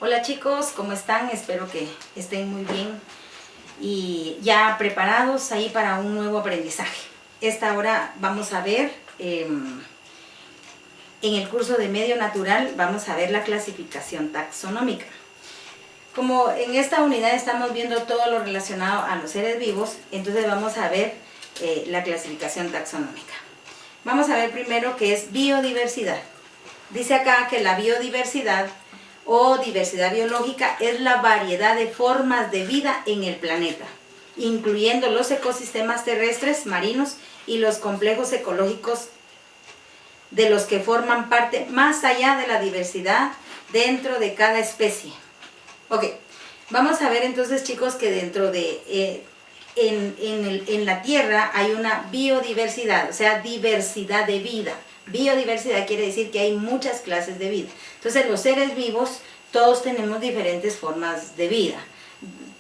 Hola chicos, ¿cómo están? Espero que estén muy bien y ya preparados ahí para un nuevo aprendizaje. Esta hora vamos a ver, en el curso de Medio Natural, vamos a ver la clasificación taxonómica. Como en esta unidad estamos viendo todo lo relacionado a los seres vivos, entonces vamos a ver la clasificación taxonómica. Vamos a ver primero qué es biodiversidad. Dice acá que la biodiversidad o diversidad biológica es la variedad de formas de vida en el planeta, incluyendo los ecosistemas terrestres, marinos y los complejos ecológicos de los que forman parte más allá de la diversidad dentro de cada especie. Ok, vamos a ver entonces chicos que dentro de, en la Tierra hay una biodiversidad, o sea, diversidad de vida. Biodiversidad quiere decir que hay muchas clases de vida. Entonces los seres vivos, todos tenemos diferentes formas de vida.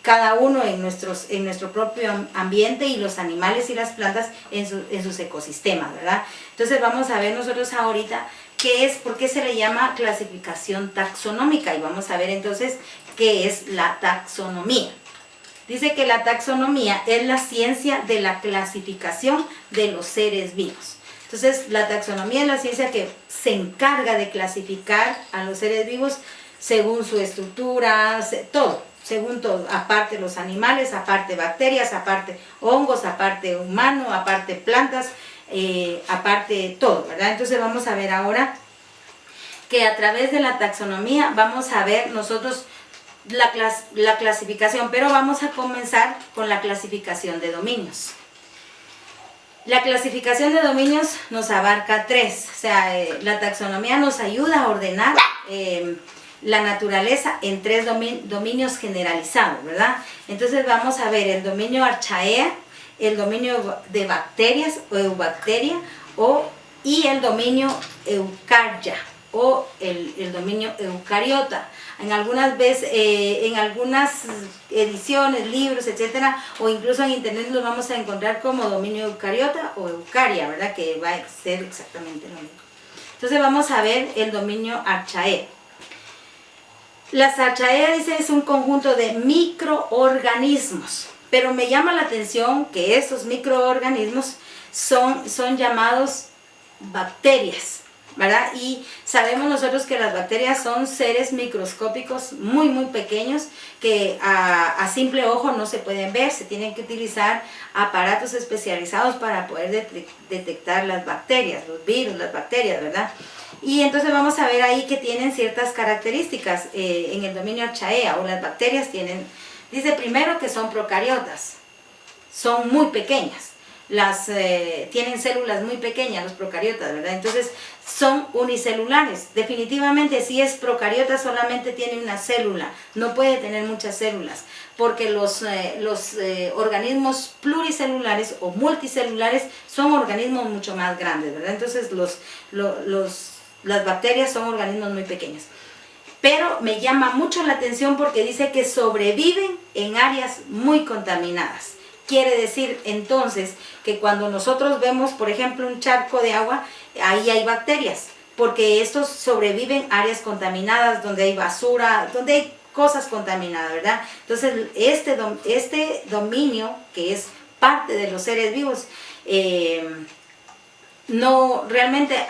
Cada uno en nuestro propio ambiente y los animales y las plantas en sus ecosistemas, ¿verdad? Entonces vamos a ver nosotros ahorita qué es, por qué se le llama clasificación taxonómica y vamos a ver entonces qué es la taxonomía. Dice que la taxonomía es la ciencia de la clasificación de los seres vivos. Entonces, la taxonomía es la ciencia que se encarga de clasificar a los seres vivos según su estructura, todo, según todo, aparte los animales, aparte bacterias, aparte hongos, aparte humano, aparte plantas, aparte todo, ¿verdad? Entonces vamos a ver ahora que a través de la taxonomía vamos a ver nosotros la clasificación, pero vamos a comenzar con la clasificación de dominios. La clasificación de dominios nos abarca tres, o sea, la taxonomía nos ayuda a ordenar la naturaleza en tres dominios generalizados, ¿verdad? Entonces vamos a ver el dominio Archaea, el dominio de bacterias o eubacteria y el dominio Eucarya o el dominio eucariota. En algunas veces, en algunas ediciones, libros, etcétera, o incluso en internet los vamos a encontrar como dominio eucariota o eucaria, ¿verdad? Que va a ser exactamente lo mismo. Entonces vamos a ver el dominio Archaea. Las Archaea, dice, es un conjunto de microorganismos, pero me llama la atención que estos microorganismos son llamados bacterias, ¿verdad? Y sabemos nosotros que las bacterias son seres microscópicos muy pequeños que a simple ojo no se pueden ver, se tienen que utilizar aparatos especializados para poder detectar las bacterias, los virus, las bacterias, ¿verdad? Y entonces vamos a ver ahí que tienen ciertas características en el dominio Archaea, o las bacterias tienen, dice primero que son procariotas, son muy pequeñas. Tienen células muy pequeñas los procariotas, ¿verdad? Entonces son unicelulares. Definitivamente si es procariota solamente tiene una célula, no puede tener muchas células, porque los organismos pluricelulares o multicelulares son organismos mucho más grandes, ¿verdad? Entonces las bacterias son organismos muy pequeños. Pero me llama mucho la atención porque dice que sobreviven en áreas muy contaminadas. Quiere decir entonces que cuando nosotros vemos, por ejemplo, un charco de agua, ahí hay bacterias, porque estos sobreviven áreas contaminadas, donde hay basura, donde hay cosas contaminadas, ¿verdad? Entonces, este dominio, que es parte de los seres vivos, no realmente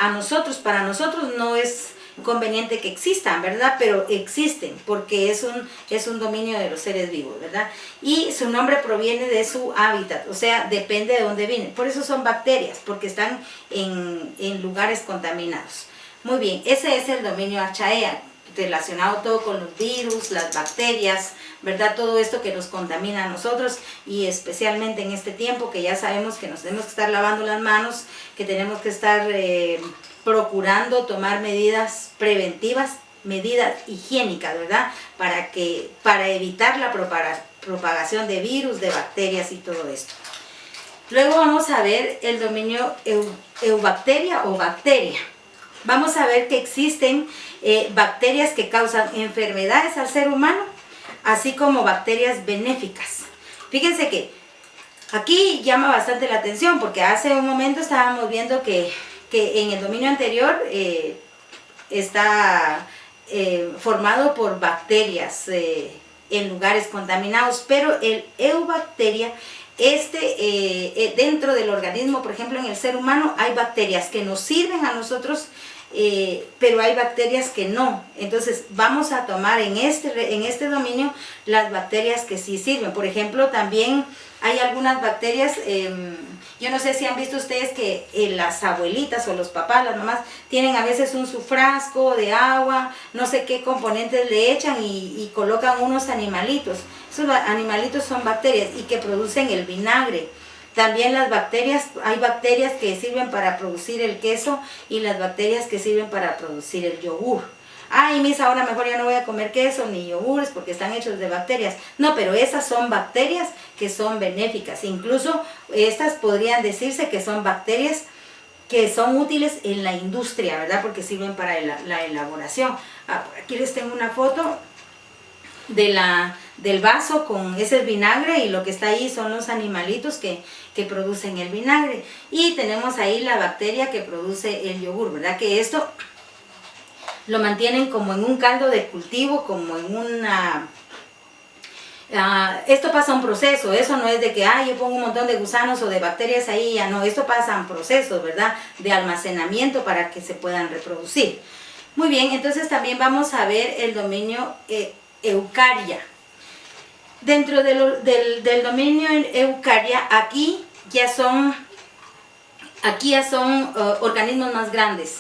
para nosotros no es conveniente que existan, ¿verdad? Pero existen porque es un dominio de los seres vivos, ¿verdad? Y su nombre proviene de su hábitat, o sea, depende de dónde vienen. Por eso son bacterias, porque están en lugares contaminados. Muy bien, ese es el dominio Archaea, relacionado todo con los virus, las bacterias, ¿verdad? Todo esto que nos contamina a nosotros y especialmente en este tiempo que ya sabemos que nos tenemos que estar lavando las manos, que tenemos que estar procurando tomar medidas preventivas, medidas higiénicas, ¿verdad? Para evitar la propagación de virus, de bacterias y todo esto. Luego vamos a ver el dominio eubacteria o bacteria. Vamos a ver que existen bacterias que causan enfermedades al ser humano, así como bacterias benéficas. Fíjense que aquí llama bastante la atención porque hace un momento estábamos viendo que en el dominio anterior está formado por bacterias en lugares contaminados, pero el Eubacteria, dentro del organismo, por ejemplo en el ser humano, hay bacterias que nos sirven a nosotros, pero hay bacterias que no. Entonces vamos a tomar en este dominio las bacterias que sí sirven. Por ejemplo, también hay algunas bacterias, yo no sé si han visto ustedes que las abuelitas o los papás, las mamás, tienen a veces su frasco de agua, no sé qué componentes le echan y colocan unos animalitos. Esos animalitos son bacterias y que producen el vinagre. También las bacterias, hay bacterias que sirven para producir el queso y las bacterias que sirven para producir el yogur. Ay, mis, ahora mejor ya no voy a comer queso ni yogures porque están hechos de bacterias. No, pero esas son bacterias que son benéficas. Incluso estas podrían decirse que son bacterias que son útiles en la industria, ¿verdad? Porque sirven para la elaboración. Aquí les tengo una foto del vaso con ese vinagre, y lo que está ahí son los animalitos que producen el vinagre. Y tenemos ahí la bacteria que produce el yogur, ¿verdad? Que esto lo mantienen como en un caldo de cultivo, como en una... esto pasa un proceso, eso no es de que yo pongo un montón de gusanos o de bacterias ahí, ya no, esto pasa un proceso, ¿verdad? De almacenamiento para que se puedan reproducir. Muy bien, entonces también vamos a ver el dominio Eukarya. Dentro del dominio Eukarya, aquí ya son organismos más grandes.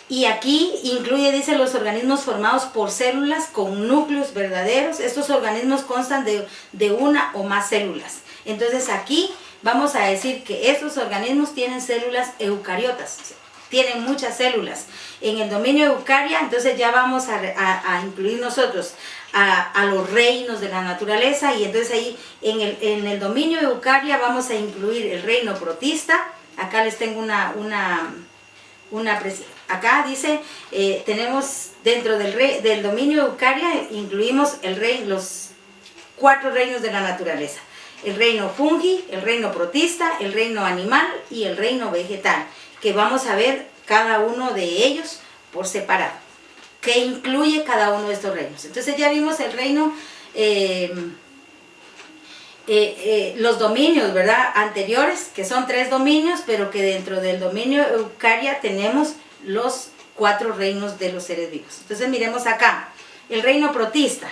Y aquí incluye, dice, los organismos formados por células con núcleos verdaderos. Estos organismos constan de una o más células. Entonces aquí vamos a decir que estos organismos tienen células eucariotas, tienen muchas células. En el dominio Eukarya, entonces ya vamos a incluir nosotros a los reinos de la naturaleza, y entonces ahí en el dominio Eukarya vamos a incluir el reino protista. Acá les tengo acá dice, tenemos dentro del dominio Eukarya, incluimos los 4 reinos de la naturaleza: el reino fungi, el reino protista, el reino animal y el reino vegetal, que vamos a ver cada uno de ellos por separado, que incluye cada uno de estos reinos. Entonces ya vimos el reino, los dominios, ¿verdad?, anteriores, que son 3 dominios, pero que dentro del dominio Eukarya tenemos los 4 reinos de los seres vivos. Entonces miremos acá, el reino protista.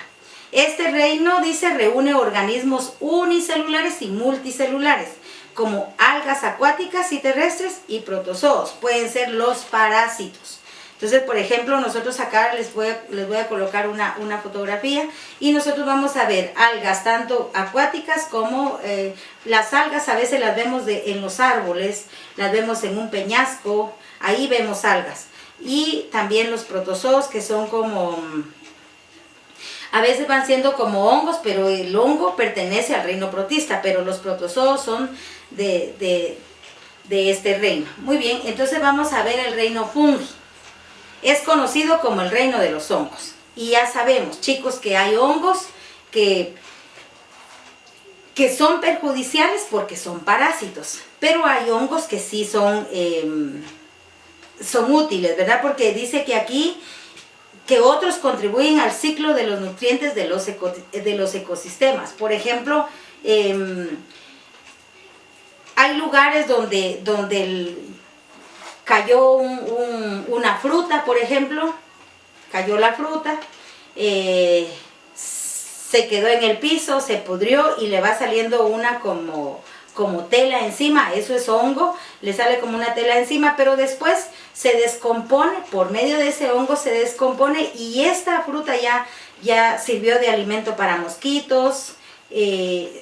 Este reino, dice, reúne organismos unicelulares y multicelulares, como algas acuáticas y terrestres y protozoos. Pueden ser los parásitos. Entonces, por ejemplo, nosotros acá les voy a colocar una fotografía, y nosotros vamos a ver algas tanto acuáticas como las algas a veces las vemos en los árboles, las vemos en un peñasco, ahí vemos algas. Y también los protozoos, que son como... a veces van siendo como hongos, pero el hongo pertenece al reino protista, pero los protozoos son de este reino. Muy bien, entonces vamos a ver el reino fungi. Es conocido como el reino de los hongos. Y ya sabemos, chicos, que hay hongos que son perjudiciales porque son parásitos. Pero hay hongos que sí son útiles, ¿verdad? Porque dice que aquí, que otros contribuyen al ciclo de los nutrientes de los ecosistemas. Por ejemplo, hay lugares donde cayó una fruta, por ejemplo, cayó la fruta, se quedó en el piso, se pudrió y le va saliendo una como tela encima. Eso es hongo, le sale como una tela encima, pero después se descompone, por medio de ese hongo se descompone, y esta fruta ya sirvió de alimento para mosquitos.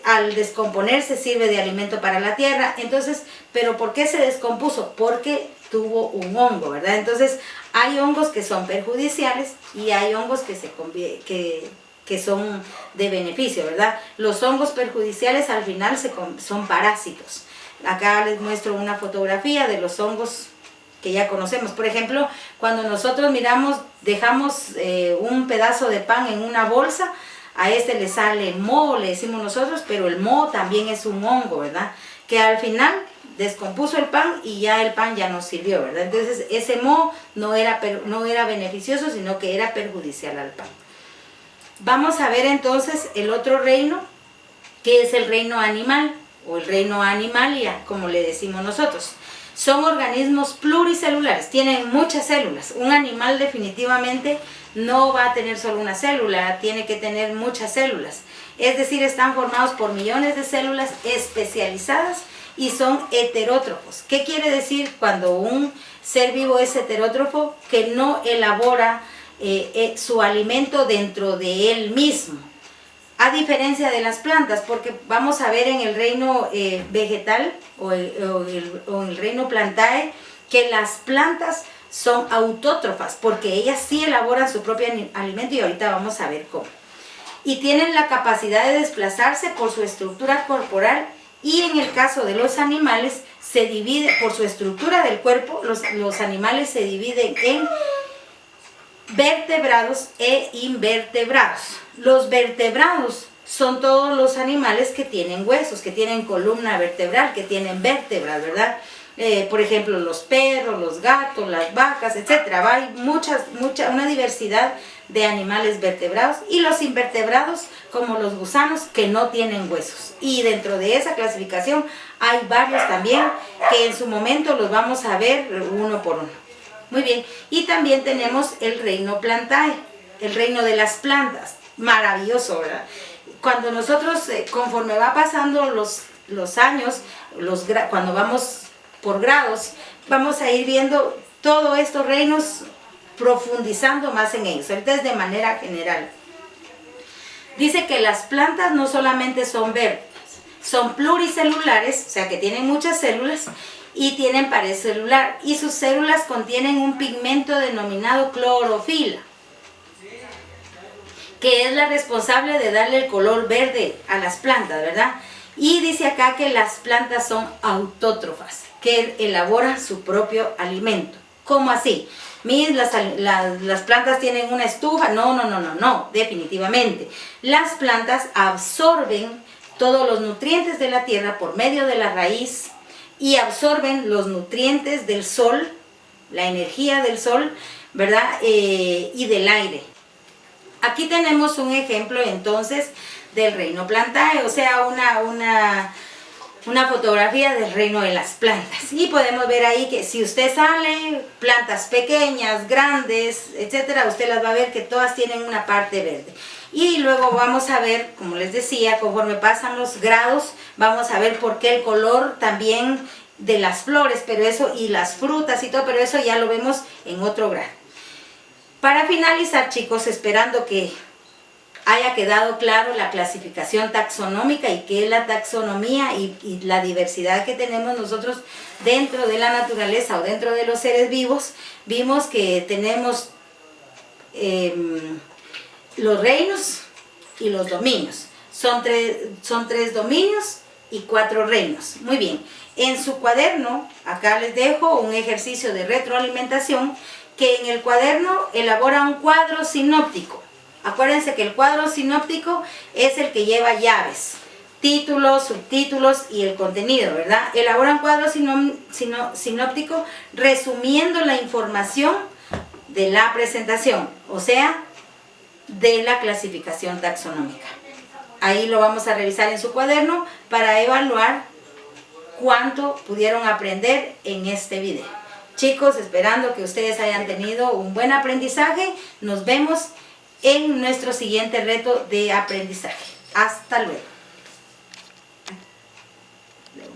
Al descomponerse sirve de alimento para la tierra. Entonces, ¿pero por qué se descompuso? Porque tuvo un hongo, ¿verdad? Entonces, hay hongos que son perjudiciales y hay hongos que son de beneficio, ¿verdad? Los hongos perjudiciales al final son parásitos. Acá les muestro una fotografía de los hongos que ya conocemos. Por ejemplo, cuando nosotros dejamos un pedazo de pan en una bolsa, a este le sale moho, le decimos nosotros, pero el moho también es un hongo, ¿verdad? Que al final descompuso el pan y ya el pan ya no sirvió, ¿verdad? Entonces ese moho no era beneficioso, sino que era perjudicial al pan. Vamos a ver entonces el otro reino, que es el reino animal, o el reino animalia, como le decimos nosotros. Son organismos pluricelulares, tienen muchas células. Un animal definitivamente no va a tener solo una célula, tiene que tener muchas células. Es decir, están formados por millones de células especializadas y son heterótrofos. ¿Qué quiere decir cuando un ser vivo es heterótrofo? Que no elabora su alimento dentro de él mismo. A diferencia de las plantas, porque vamos a ver en el reino vegetal o el reino plantae, que las plantas son autótrofas, porque ellas sí elaboran su propio alimento y ahorita vamos a ver cómo. Y tienen la capacidad de desplazarse por su estructura corporal, y en el caso de los animales se divide por su estructura del cuerpo. Los animales se dividen en vertebrados e invertebrados. Los vertebrados son todos los animales que tienen huesos, que tienen columna vertebral, que tienen vértebras, ¿verdad? Por ejemplo, los perros, los gatos, las vacas, etc. Hay una diversidad de animales vertebrados, y los invertebrados, como los gusanos, que no tienen huesos. Y dentro de esa clasificación hay varios también, que en su momento los vamos a ver uno por uno. Muy bien, y también tenemos el reino plantae, el reino de las plantas. Maravilloso, ¿verdad? Cuando nosotros, conforme va pasando los años, cuando vamos por grados, vamos a ir viendo todos estos reinos, profundizando más en ellos. Ahorita es de manera general. Dice que las plantas no solamente son verdes, son pluricelulares, o sea que tienen muchas células, y tienen pared celular, y sus células contienen un pigmento denominado clorofila, que es la responsable de darle el color verde a las plantas, ¿verdad? Y dice acá que las plantas son autótrofas, que elaboran su propio alimento. ¿Cómo así? Las plantas tienen una estufa. No, definitivamente. Las plantas absorben todos los nutrientes de la tierra por medio de la raíz, y absorben los nutrientes del sol, la energía del sol, ¿verdad? Y del aire. Aquí tenemos un ejemplo entonces del reino plantae, o sea, una fotografía del reino de las plantas. Y podemos ver ahí que si usted sale, plantas pequeñas, grandes, etcétera, usted las va a ver que todas tienen una parte verde. Y luego vamos a ver, como les decía, conforme pasan los grados, vamos a ver por qué el color también de las flores, pero eso, y las frutas y todo, pero eso ya lo vemos en otro grado. Para finalizar, chicos, esperando que haya quedado claro la clasificación taxonómica y qué es la taxonomía y la diversidad que tenemos nosotros dentro de la naturaleza o dentro de los seres vivos, vimos que tenemos los reinos y los dominios. Son tres dominios y 4 reinos. Muy bien. En su cuaderno, acá les dejo un ejercicio de retroalimentación, que en el cuaderno elabora un cuadro sinóptico. Acuérdense que el cuadro sinóptico es el que lleva llaves, títulos, subtítulos y el contenido, ¿verdad? Elabora un cuadro sinóptico resumiendo la información de la presentación, o sea, de la clasificación taxonómica. Ahí lo vamos a revisar en su cuaderno para evaluar cuánto pudieron aprender en este video. Chicos, esperando que ustedes hayan tenido un buen aprendizaje, nos vemos en nuestro siguiente reto de aprendizaje. Hasta luego.